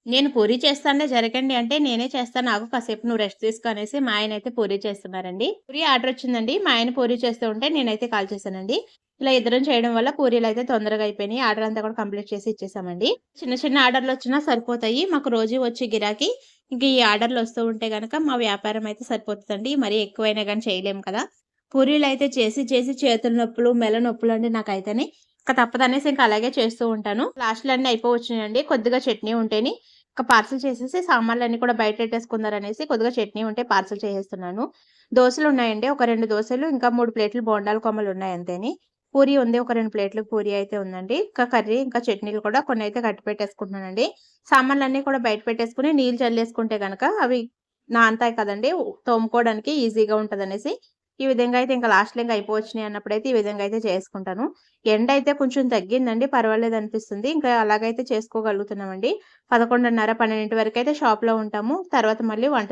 నేను పూరి చేస్తానులే జరగండి అంటే, నేనే చేస్తాను ఆగు కాసేపు నువ్వు రెస్ట్ తీసుకో అనేసి మా ఆయనైతే పూరి చేస్తున్నారండి. పూరి ఆర్డర్ వచ్చిందండి. మా ఆయన పూరి చేస్తూ ఉంటే నేనైతే కాల్ చేశానండి. ఇలా ఇద్దరం చేయడం వల్ల పూరీలయితే తొందరగా అయిపోయినాయి. ఆర్డర్ అంతా కూడా కంప్లీట్ చేసి ఇచ్చేసామండి. చిన్న చిన్న ఆర్డర్‌లొచ్చినా సరిపోతాయి. మాకు రోజు వచ్చే గిరాకీ ఇంక ఈ ఆర్డర్‌లొస్తూ ఉంటే గనక మా వ్యాపారం అయితే సరిపోతదండి. మరీ ఎక్కువైనా గాని చేయలేము కదా! పూరీలయితే చేసి చేసి చేతుల నొప్పులు, మెల్ల నొప్పులండి నాకైతేని. ఇంక తప్పదనేసి ఇంక అలాగే చేస్తూ ఉంటాను. లాస్ట్‌లో అన్నీ అయిపోవచ్చినాయండి. కొద్దిగా చట్నీ ఉంటేని ఇక పార్సెల్ చేసేసి సామాన్లన్నీ కూడా బయటెట్టేసుకుందారనేసి కొద్దిగా చట్నీ ఉంటే పార్సెల్ చేసేస్తున్నాను. దోసలున్నాయండి. ఒక 2 దోసలు, ఇంకా 3 ప్లేట్లు బోండాల కొమ్మలున్నాయి అంతేని. పూరి ఉంది. ఒక 2 ప్లేట్‌లు పూరి అయితే ఉందండి. ఇంకా కర్రీ, ఇంకా చట్నీలు కూడా కొన్నైతే కట్టి పెట్టేసుకుంటున్నానండి. సామాన్లన్నీ కూడా బయట పెట్టేసుకొని నీళ్ళు చల్లేసుకుంటే గనక అవి నానతాయి కదండీ! తోముకోవడానికి ఈజీగా ఉంటదనేసి ఈ విధంగా అయితే ఇంక లాస్ట్‌లో ఇంక అయిపోవచ్చినాయి అన్నప్పుడైతే ఈ విధంగా అయితే చేసుకుంటాను. ఎండయితే కొంచెం తగ్గిందండి. పర్వాలేదనిపిస్తుంది. ఇంకా అలాగైతే చేసుకోగలుగుతున్నామండి. 11:30, 12 వరకైతే షాప్‌లో ఉంటాము. తర్వాత మళ్ళీ వంట